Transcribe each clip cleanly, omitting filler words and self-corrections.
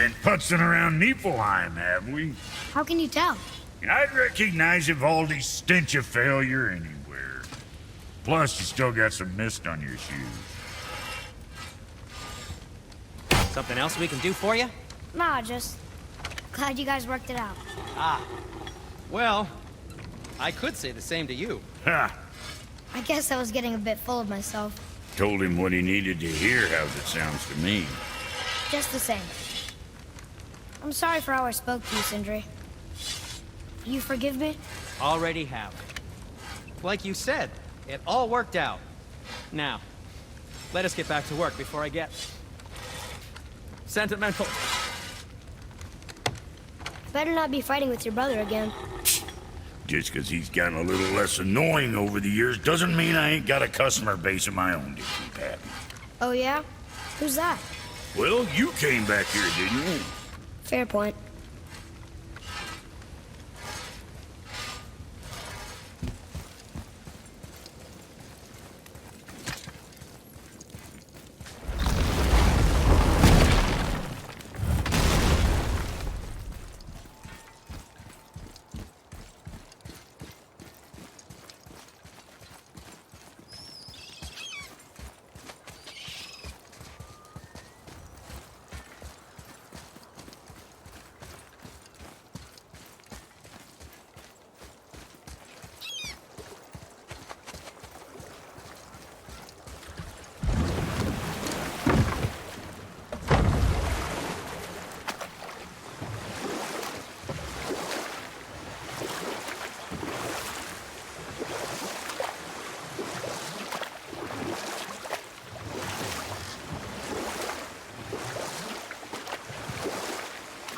been putzing around Niflheim, have we? How can you tell? I'd recognize Ivaldi's stench of failure anywhere. Plus, you still got some mist on your shoes. Something else we can do for you? Nah, just glad you guys worked it out. Ah. Well, I could say the same to you. Ha! I guess I was getting a bit full of myself. Told him what he needed to hear, how's it sounds to me. Just the same. I'm sorry for how I spoke to you, Sindri. You forgive me? Already have. Like you said, it all worked out. Now, let us get back to work before I get sentimental. Better not be fighting with your brother again. Just 'cause he's gotten a little less annoying over the years doesn't mean I ain't got a customer base of my own to keep happy. Oh yeah? Who's that? Well, you came back here, didn't you? Fair point.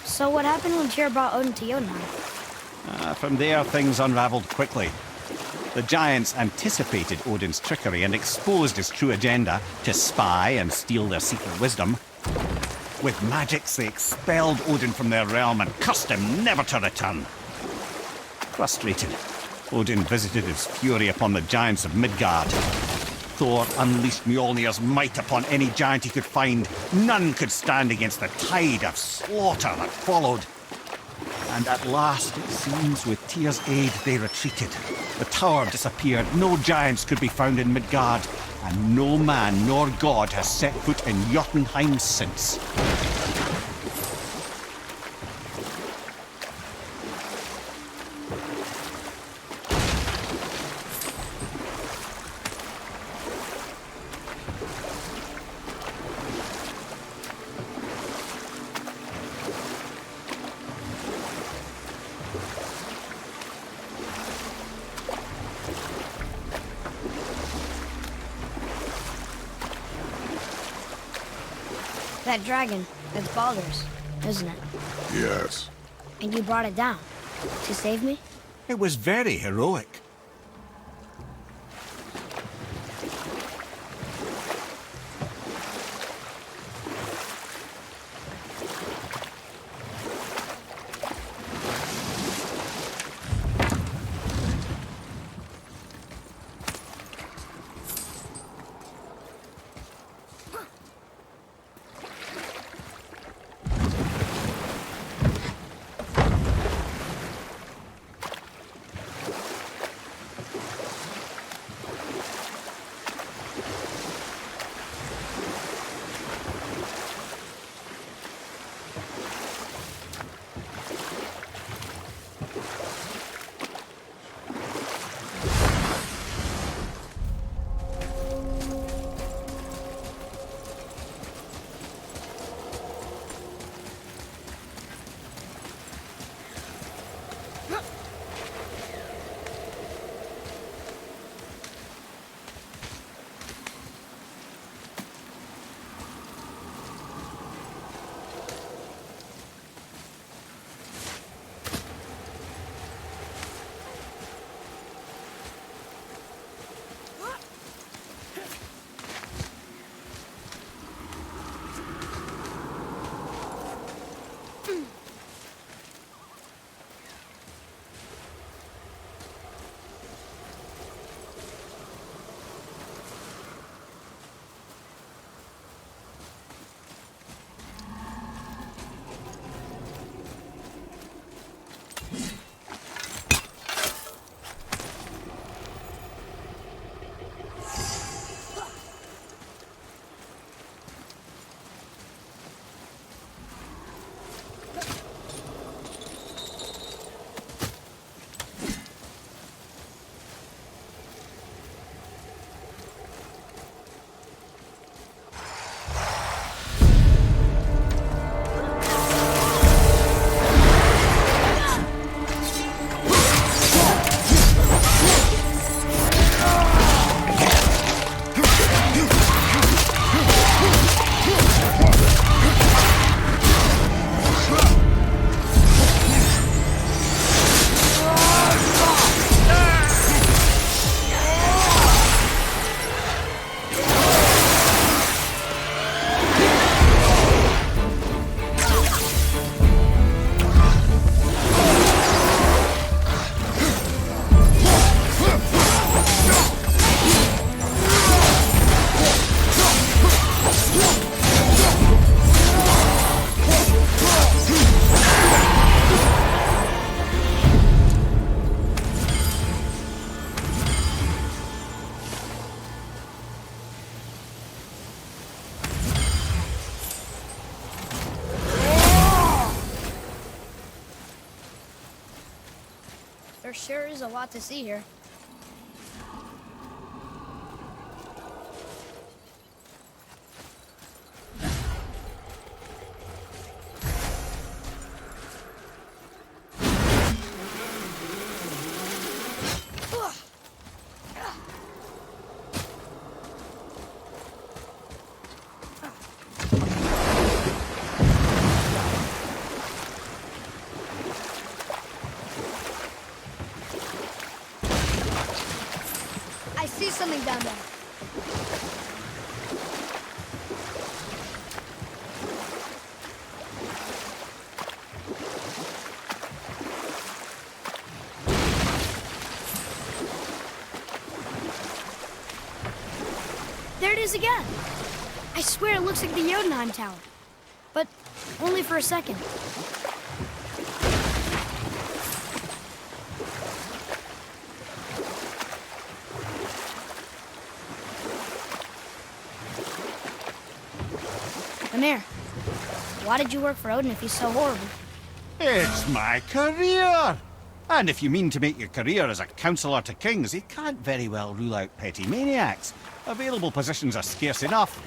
So what happened when Tyr brought Odin to Jotunheim? From there, things unraveled quickly. The giants anticipated Odin's trickery and exposed his true agenda to spy and steal their secret wisdom. With magics, they expelled Odin from their realm and cursed him never to return. Frustrated, Odin visited his fury upon the giants of Midgard. Thor unleashed Mjolnir's might upon any giant he could find. None could stand against the tide of slaughter that followed. And at last, it seems, with Tyr's aid, they retreated. The tower disappeared, no giants could be found in Midgard, and no man nor god has set foot in Jotunheim since. That dragon, it's Baldur's, isn't it? Yes. And you brought it down to save me? It was very heroic. There sure is a lot to see here. I see something down there. There it is again. I swear it looks like the Jotunheim Tower. But only for a second. Amir, why did you work for Odin if he's so horrible? It's my career! And if you mean to make your career as a counsellor to kings, you can't very well rule out petty maniacs. Available positions are scarce enough.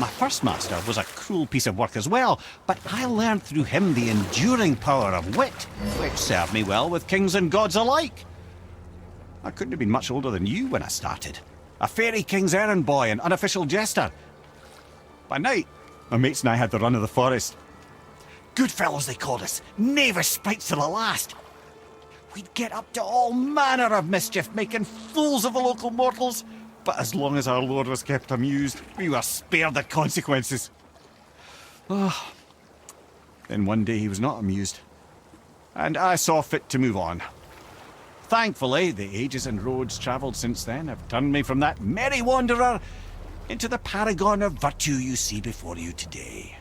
My first master was a cruel piece of work as well, but I learned through him the enduring power of wit, which served me well with kings and gods alike. I couldn't have been much older than you when I started. A fairy king's errand boy and unofficial jester. By night, my mates and I had the run of the forest. Good fellows, they called us. Knavish sprites to the last. We'd get up to all manner of mischief, making fools of the local mortals. But as long as our lord was kept amused, we were spared the consequences. Ah. Then one day he was not amused. And I saw fit to move on. Thankfully, the ages and roads travelled since then have turned me from that merry wanderer into the paragon of virtue you see before you today.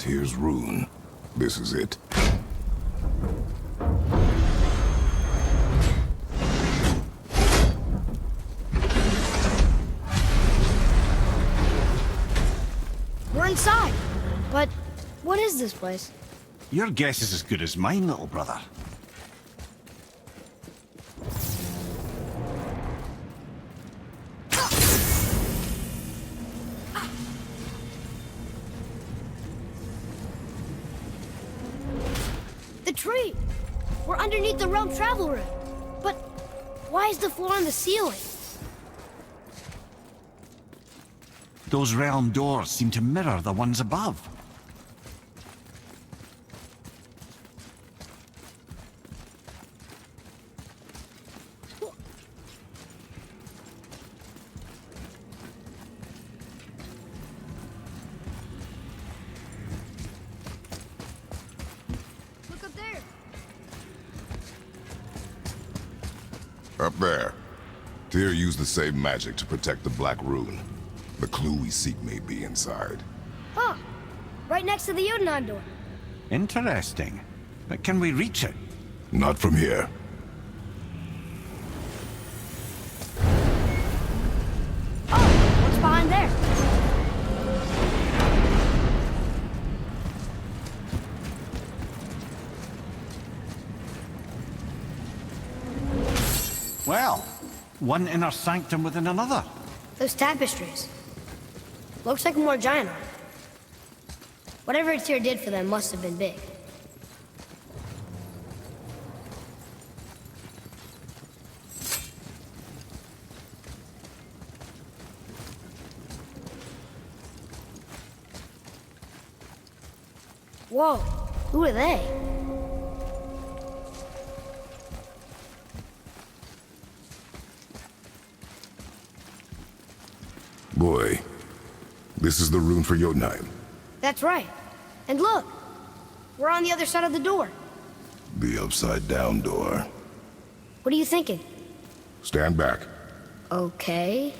Here's Rune. This is it. We're inside. But what is this place? Your guess is as good as mine, little brother. The tree! We're underneath the realm travel room. But why is the floor on the ceiling? Those realm doors seem to mirror the ones above. Look up there. Up there. Tyr used the same magic to protect the Black Rune. The clue we seek may be inside. Huh. Right next to the Jotunheim door. Interesting. But can we reach it? Not from here. Oh, what's behind there? Well, one inner sanctum within another. Those tapestries. Looks like more giant art. Whatever Tyr did for them must have been big. Whoa, who are they? Boy, this is the rune for Jotunheim. That's right. And look, we're on the other side of the door. The upside-down door. What are you thinking? Stand back. Okay.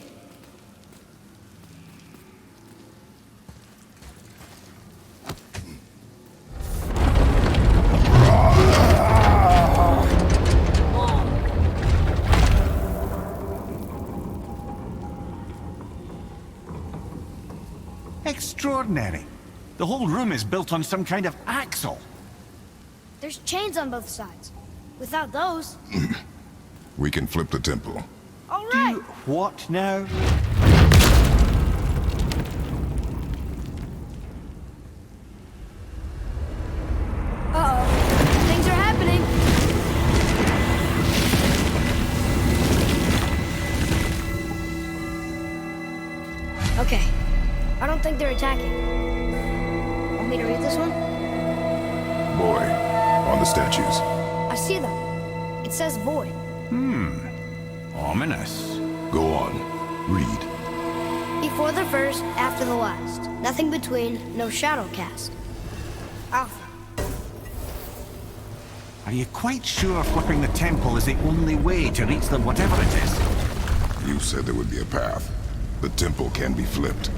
Extraordinary. The whole room is built on some kind of axle. There's chains on both sides. Without those... We can flip the temple. All right. Do what now? Uh-oh. Things are happening. Okay. I don't think they're attacking. Want me to read this one? Boy, on the statues. I see them. It says void. Ominous. Go on. Read. Before the first, after the last. Nothing between, no shadow cast. Alpha. Are you quite sure flipping the temple is the only way to reach them, whatever it is? You said there would be a path. The temple can be flipped.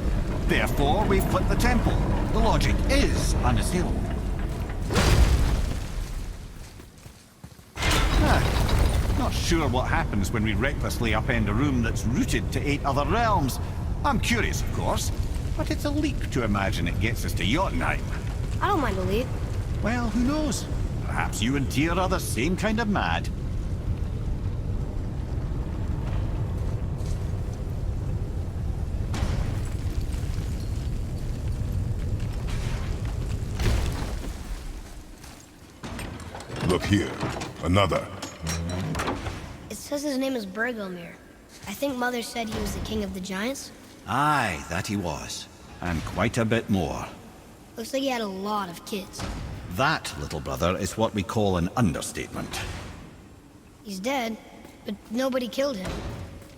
Therefore, we flip the temple. The logic is unassailable. Not sure what happens when we recklessly upend a room that's rooted to 8 other realms. I'm curious, of course, but it's a leap to imagine it gets us to Jotunheim. I don't mind a lead. Well, who knows? Perhaps you and Tyr are the same kind of mad. Look here. Another. It says his name is Bergelmir. I think Mother said he was the king of the giants. Aye, that he was. And quite a bit more. Looks like he had a lot of kids. That, little brother, is what we call an understatement. He's dead, but nobody killed him.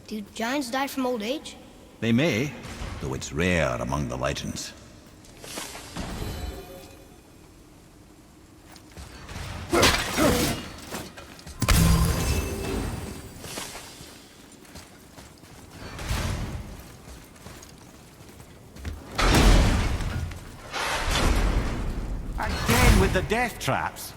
Do giants die from old age? They may, though it's rare among the legends. Again with the death traps.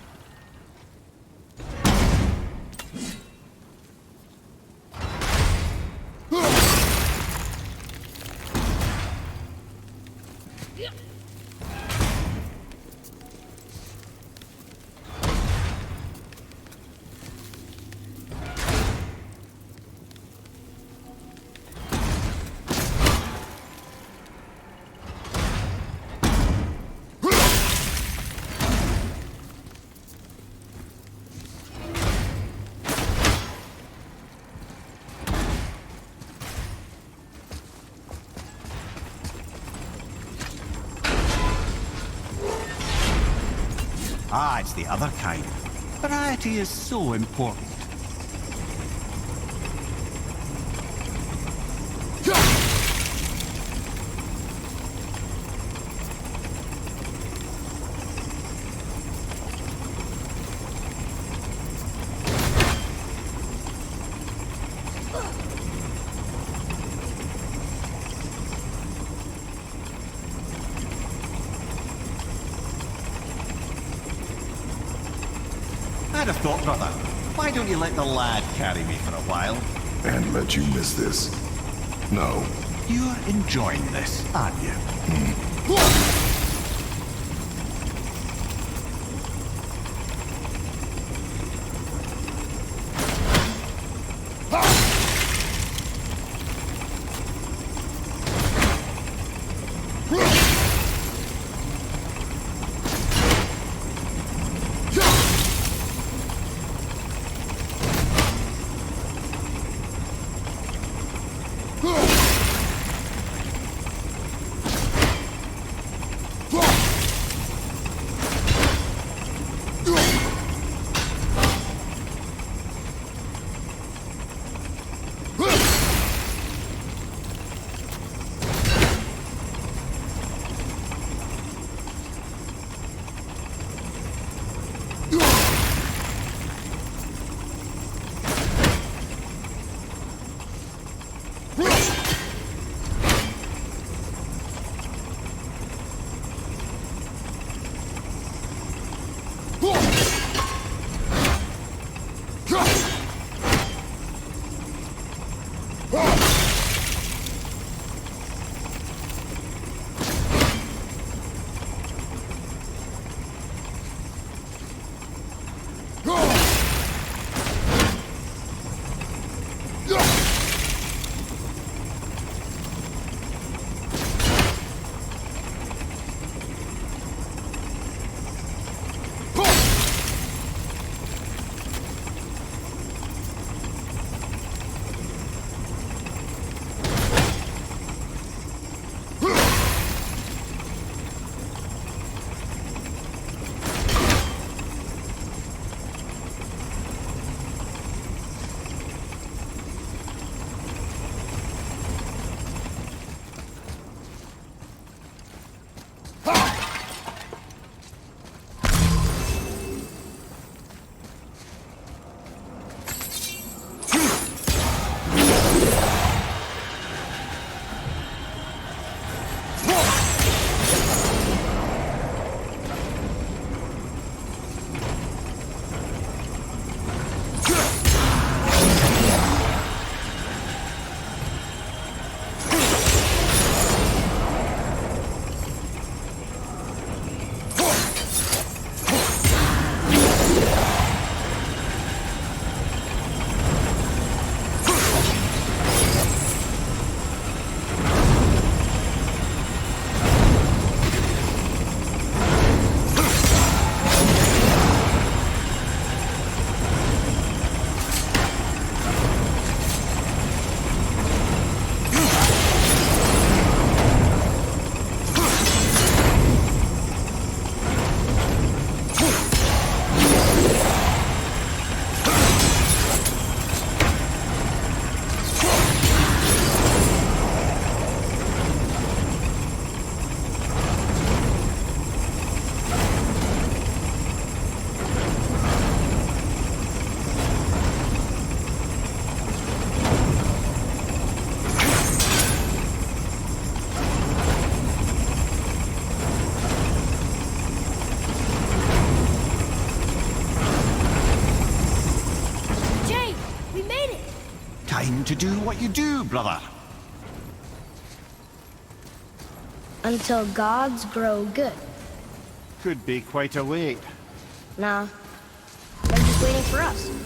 Ah, it's the other kind. Variety is so important. I'd have thought, brother, why don't you let the lad carry me for a while? And let you miss this. No. You're enjoying this, aren't you? time to do what you do, brother. Until gods grow good. Could be quite a wait. Nah, they're just waiting for us.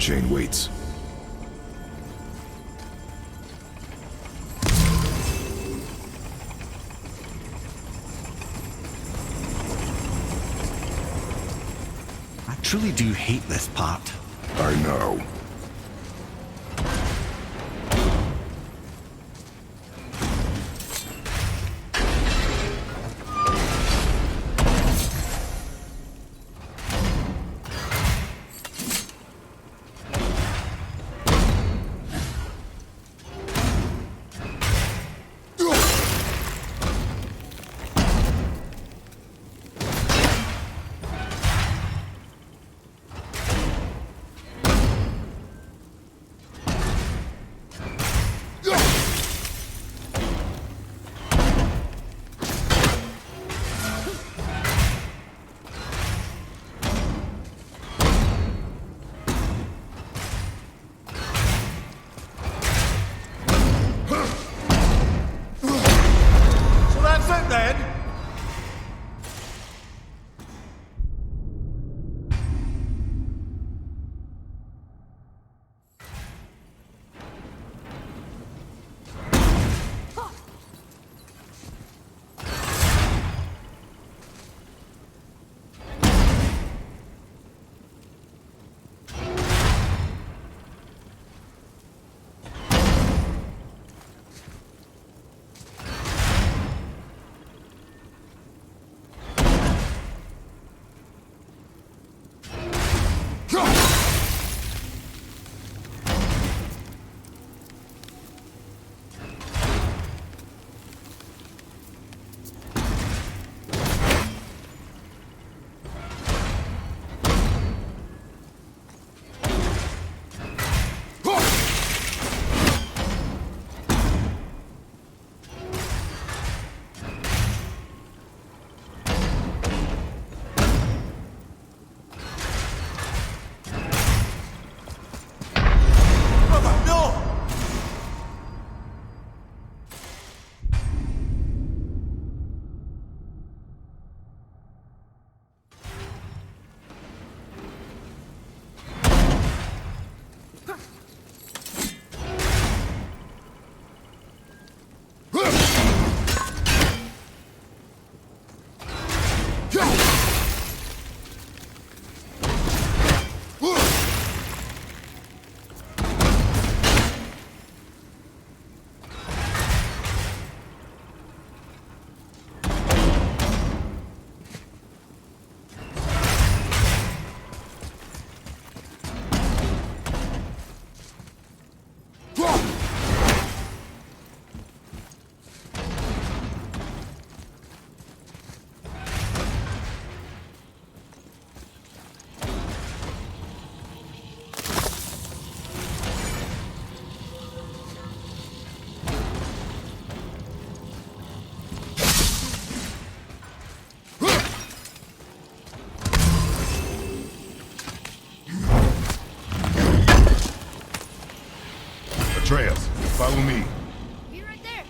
chain waits. truly do hate this part. I know. So that's it then? Atreus, follow me. Be right there.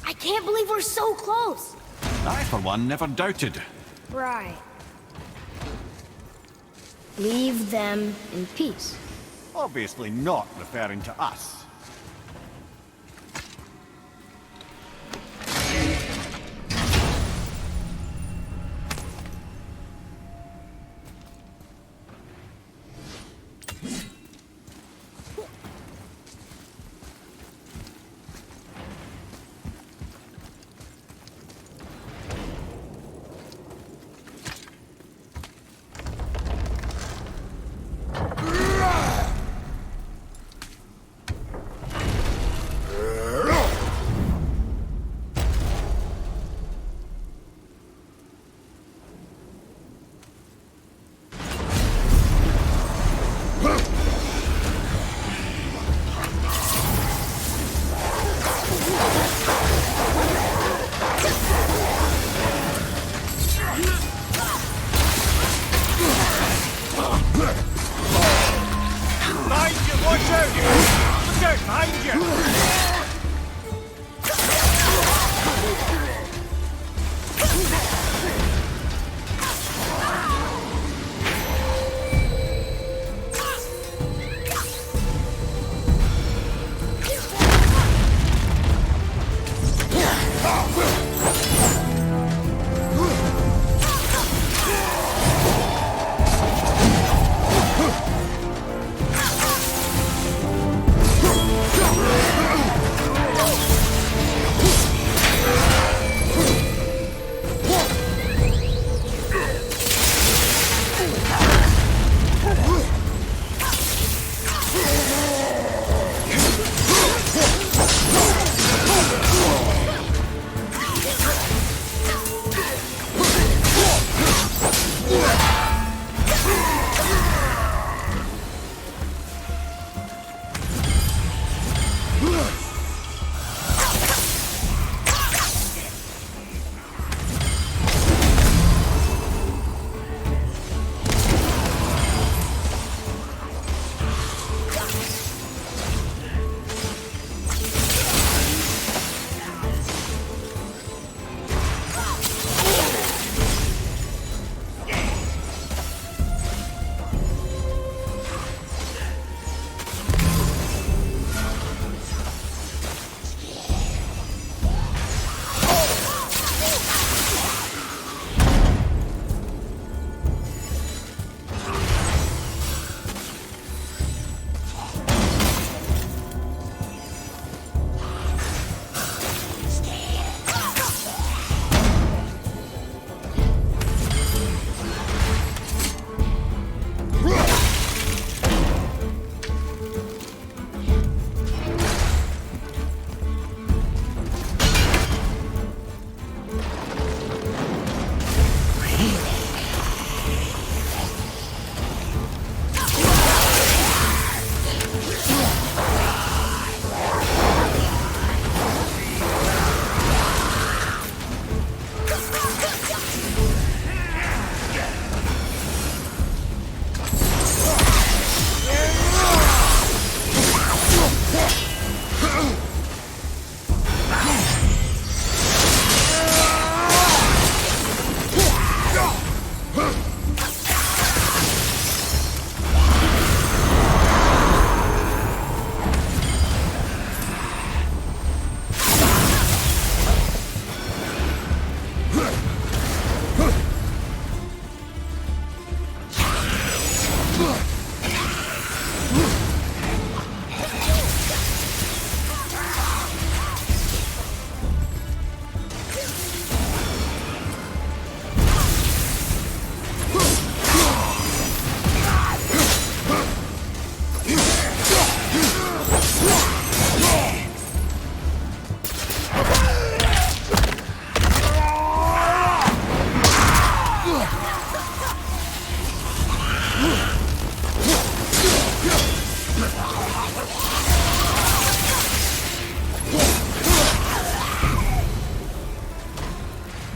I can't believe we're so close. I, for one, never doubted. Right. Leave them in peace. Obviously not referring to us.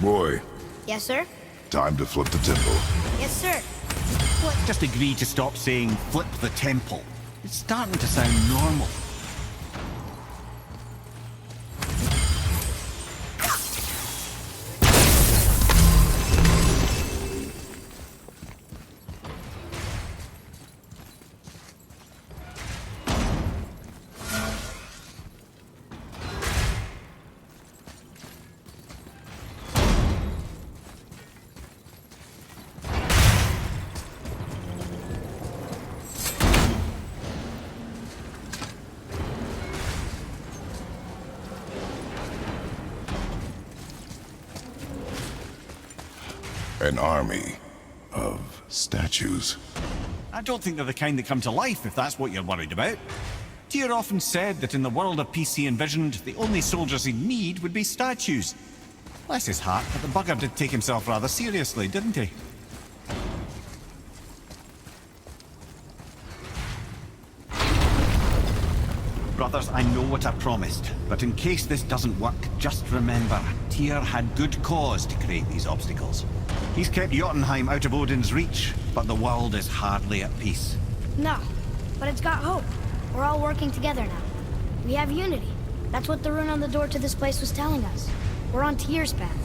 Boy, Yes, sir? time to flip the temple. Yes, sir. Just agree to stop saying flip the temple. It's starting to sound normal. An army of statues. I don't think they're the kind that come to life, if that's what you're worried about. Tyr often said that in the world of peace he envisioned, the only soldiers he'd need would be statues. Bless his heart, but the bugger did take himself rather seriously, didn't he? Brothers, I know what I promised, but in case this doesn't work, just remember, Tyr had good cause to create these obstacles. He's kept Jotunheim out of Odin's reach, but the world is hardly at peace. No, but it's got hope. We're all working together now. We have unity. That's what the rune on the door to this place was telling us. We're on Tyr's path.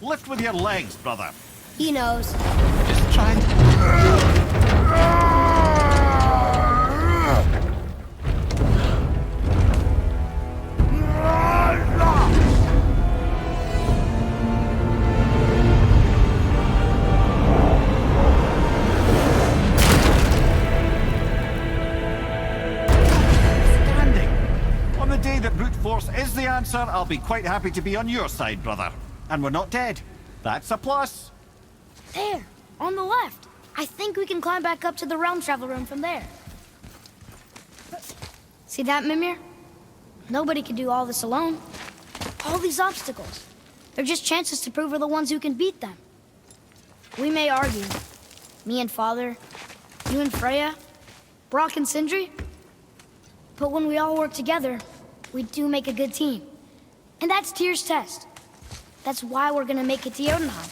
Lift with your legs, brother. He knows. Just try and... On the day that brute force is the answer, I'll be quite happy to be on your side, brother. And we're not dead. That's a plus. There, on the left. I think we can climb back up to the realm travel room from there. See that, Mimir? Nobody can do all this alone. All these obstacles. They're just chances to prove we're the ones who can beat them. We may argue. Me and Father, you and Freya, Brock and Sindri. But when we all work together, we do make a good team. And that's Tyr's test. That's why we're gonna make it to Jotunheim.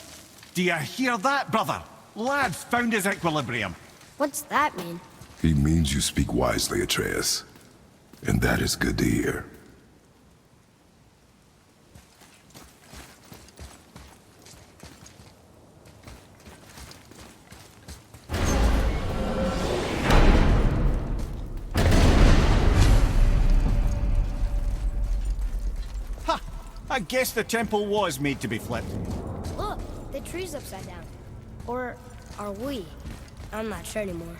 Do you hear that, brother? Lad's found his equilibrium. What's that mean? He means you speak wisely, Atreus. And that is good to hear. Ha! I guess the temple was made to be flipped. Look, the tree's upside down. Or are we? I'm not sure anymore.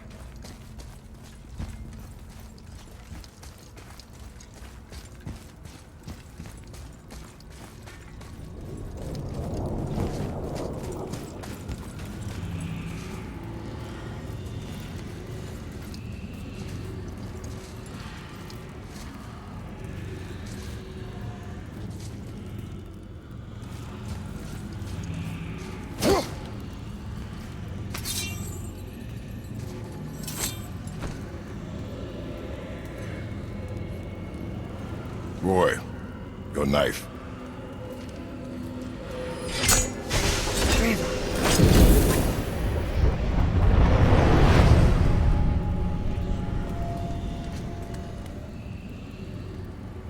Roy, your knife.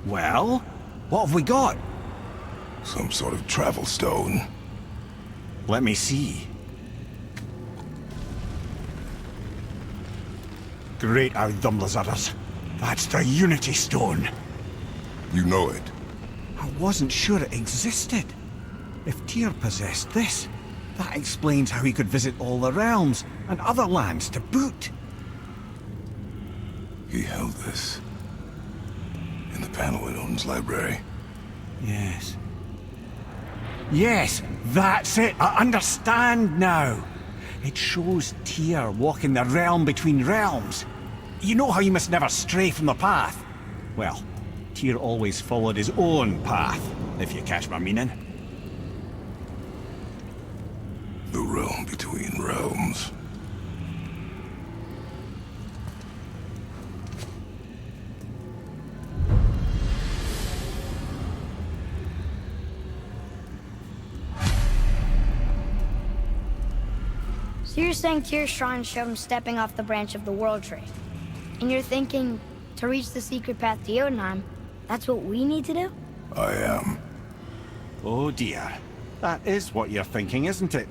Well, what have we got? Some sort of travel stone. Let me see. Great Audumlazaras. That's the Unity Stone. You know it. I wasn't sure it existed. If Tyr possessed this, that explains how he could visit all the realms and other lands to boot. He held this in the panel in Odin's library. Yes. Yes, that's it. I understand now. It shows Tyr walking the realm between realms. You know how you must never stray from the path? Well, Tyr always followed his own path, if you catch my meaning. The realm between realms. So you're saying Tyr's shrine showed him stepping off the branch of the World Tree. And you're thinking, to reach the secret path to Jotunheim, that's what we need to do? I am. Oh dear. That is what you're thinking, isn't it?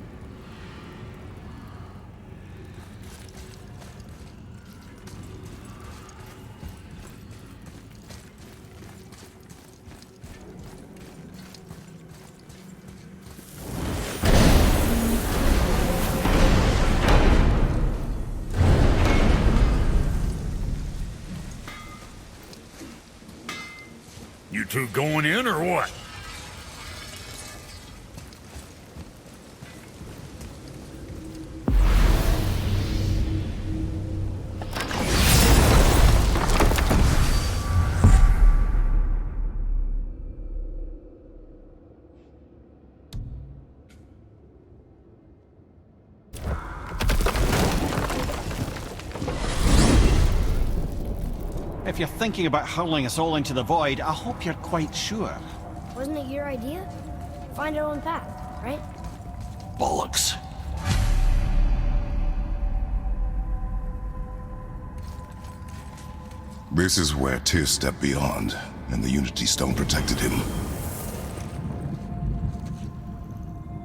You two going in or what? If you're thinking about hurling us all into the void, I hope you're quite sure. Wasn't it your idea? Find our own path, right? Bollocks. This is where Tyr stepped beyond, and the Unity Stone protected him.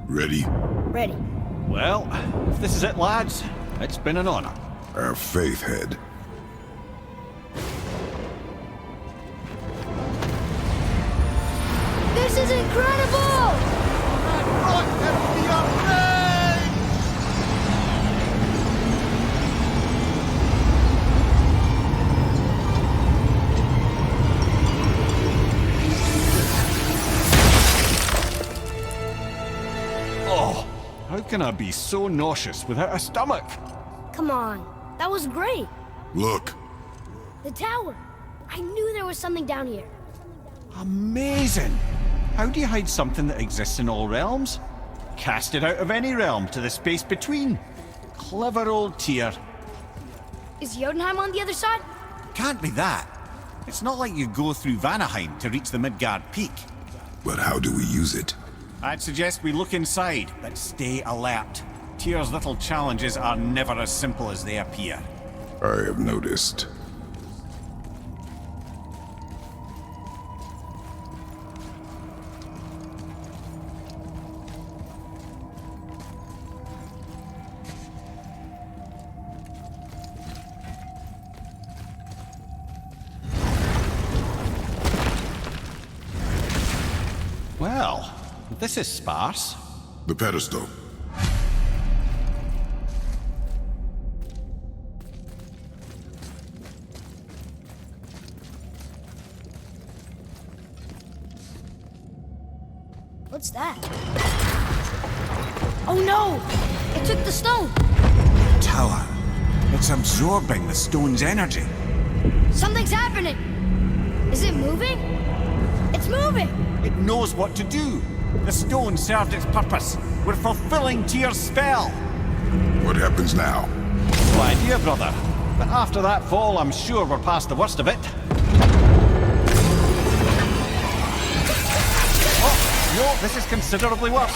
Ready? Ready. Well, if this is it, lads, it's been an honor. Our faith head. This is incredible! Oh, how can I be so nauseous without a stomach? Come on, that was great. Look, The tower. I knew there was something down here. Amazing! How do you hide something that exists in all realms? Cast it out of any realm to the space between. Clever old Tyr. Is Jotunheim on the other side? Can't be that. It's not like you go through Vanaheim to reach the Midgard Peak. but how do we use it? I'd suggest we look inside, but stay alert. Tyr's little challenges are never as simple as they appear. I have noticed. Well, this is sparse. The pedestal. What's that? Oh no! It took the stone! Tower. It's absorbing the stone's energy. Something's happening! Is it moving? It's moving! It knows what to do. The stone served its purpose. We're fulfilling Tyr's spell. What happens now? No idea, brother. But after that fall, I'm sure we're past the worst of it. Oh, no, this is considerably worse.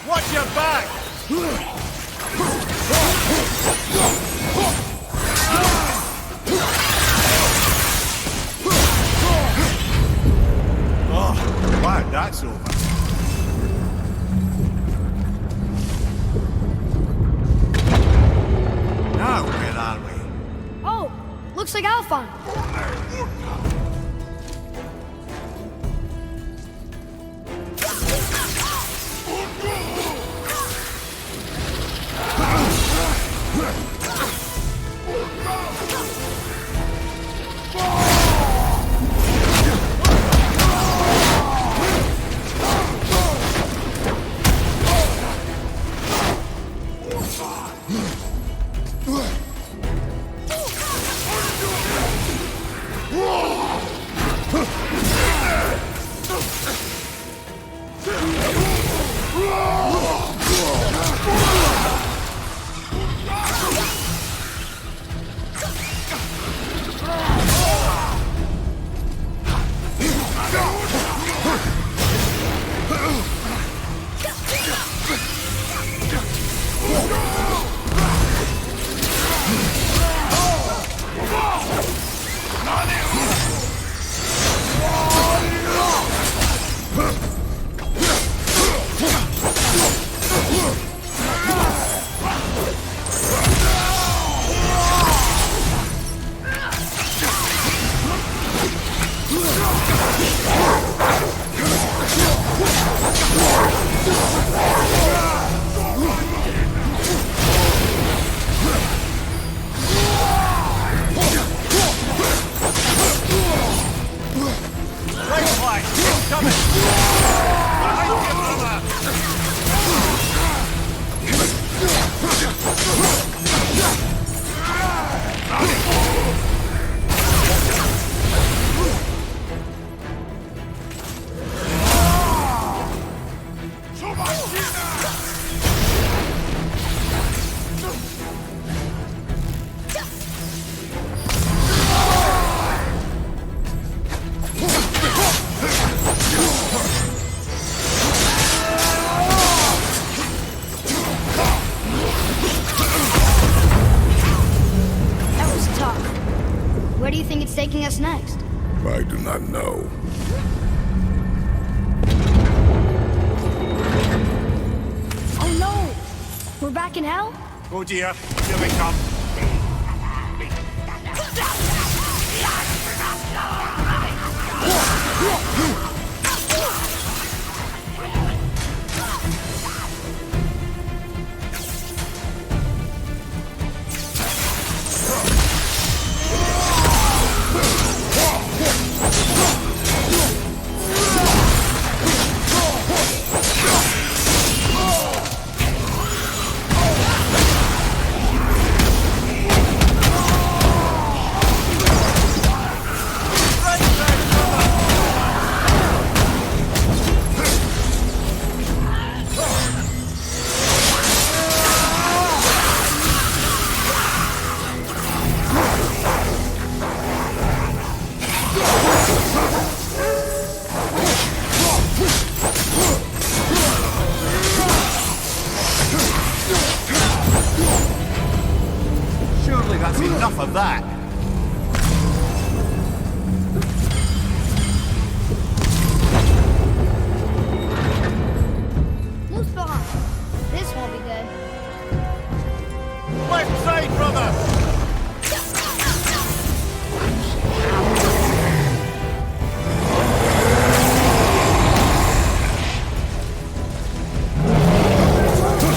Watch your back! Oh, glad that's over. Now, where are we? Oh, looks like Alphon. you think it's taking us next? I do not know. Oh no! We're back in hell? Oh dear, here we come. Surely that's enough of that. Muspelheim. This won't be good. Left side, brother!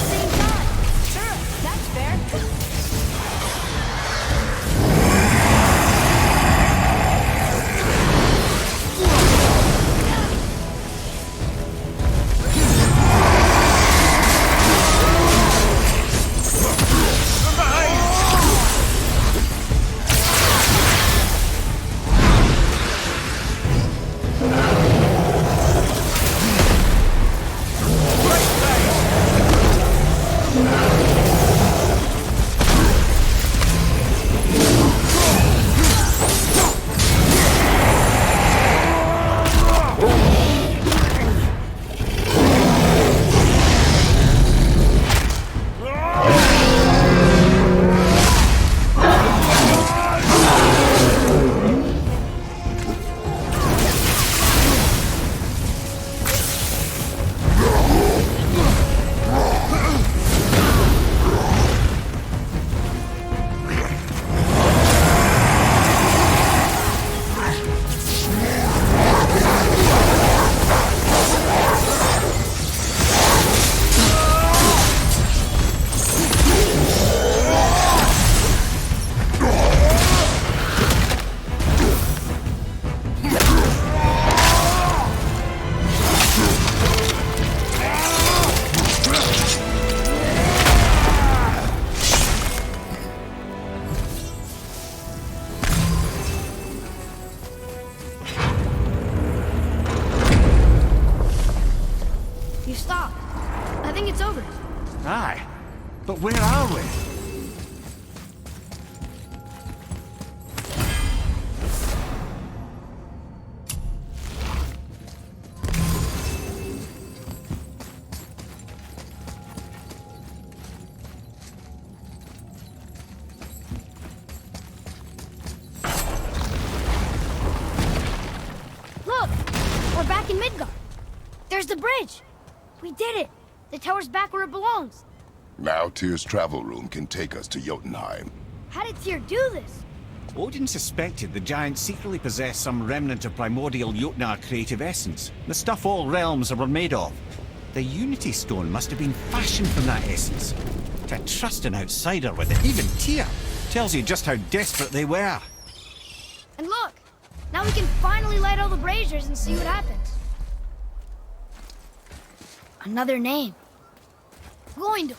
Same time. Sure, that's fair. You stopped. I think it's over. Aye. But where are we? Look! We're back in Midgard. There's the bridge. We did it. The tower's back where it belongs. Now Tyr's travel room can take us to Jotunheim. How did Tyr do this? Odin suspected the giants secretly possessed some remnant of primordial Jotnar creative essence, the stuff all realms were made of. The Unity Stone must have been fashioned from that essence. To trust an outsider with it, even Tyr, tells you just how desperate they were. And look! Now we can finally light all the braziers and see what happens. Another name. Gloindor.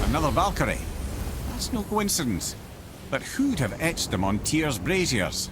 Another Valkyrie. That's no coincidence. But who'd have etched them on Tyr's braziers?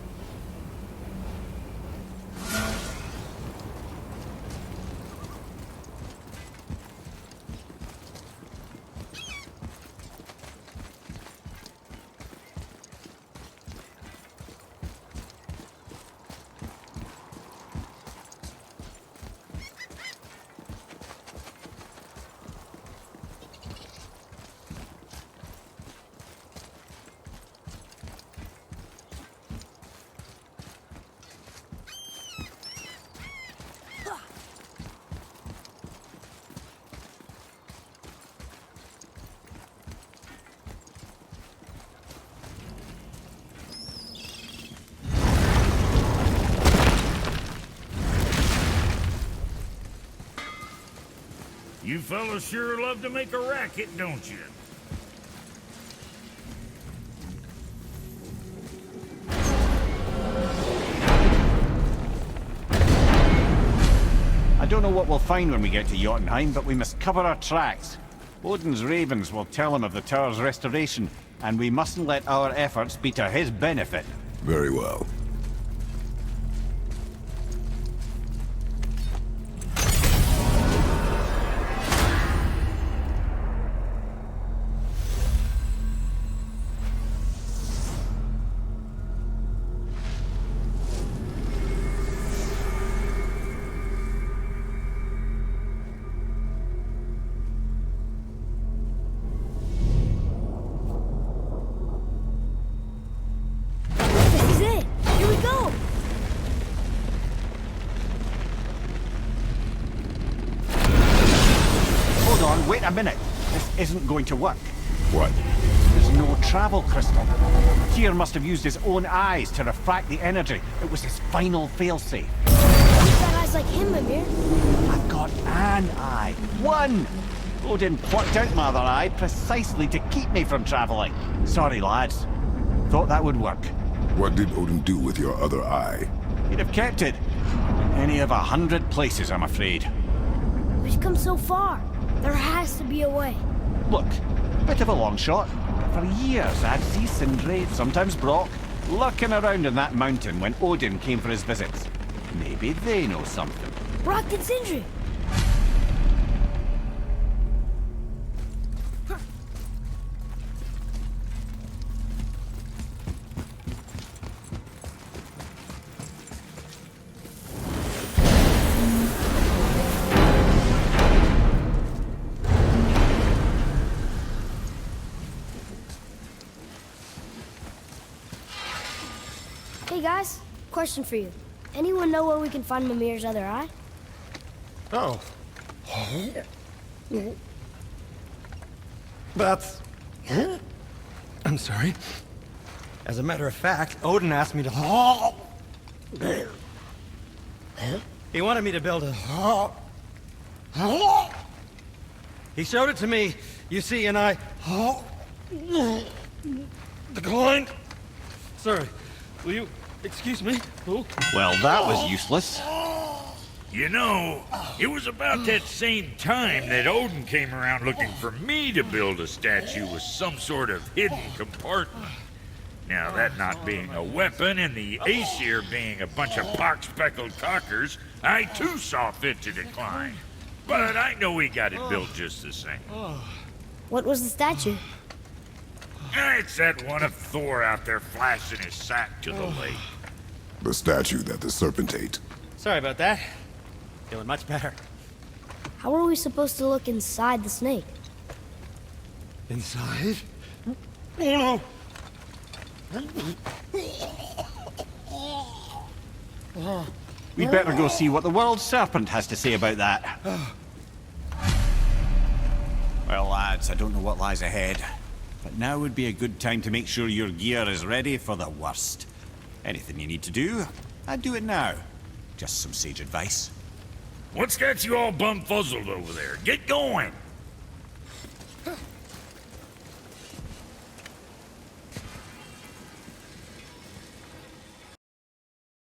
You fellas sure love to make a racket, don't you? I don't know what we'll find when we get to Jotunheim, but we must cover our tracks. Odin's ravens will tell him of the tower's restoration, and we mustn't let our efforts be to his benefit. Very well. This is it! Here we go! Hold on, wait a minute. This isn't going to work. What? There's no travel crystal. Tyr must have used his own eyes to refract the energy. It was his final failsafe. You've got eyes like him, Mimir. I've got an eye. One! Odin plucked out my other eye precisely to keep me from traveling. Sorry, lads. Thought that would work. What did Odin do with your other eye? He'd have kept it. In any of 100 places, I'm afraid. We've come so far. There has to be a way. Look, bit of a long shot. But for years, I'd see Sindri, sometimes Brock, lurking around in that mountain when Odin came for his visits. Maybe they know something. Brock and Sindri! Hey guys, question for you. Anyone know where we can find Mimir's other eye? Oh. That's... I'm sorry. As a matter of fact, Odin asked me to... He wanted me to build a... He showed it to me, you see, and I... declined. Sorry, will you excuse me? Oh. Well, that was useless. You know, it was about that same time that Odin came around looking for me to build a statue with some sort of hidden compartment. Now, that not being a weapon and the Aesir being a bunch of pock-speckled cockers, I too saw fit to decline. But I know he got it built just the same. What was the statue? It's that one of Thor out there flashing his sack to the lake. The statue that the serpent ate. Sorry about that. Feeling much better. How are we supposed to look inside the snake? Inside? Oh no! We'd better go see what the world serpent has to say about that. Well, lads, I don't know what lies ahead, but now would be a good time to make sure your gear is ready for the worst. Anything you need to do, I'd do it now. Just some sage advice. What's got you all bumfuzzled over there? Get going!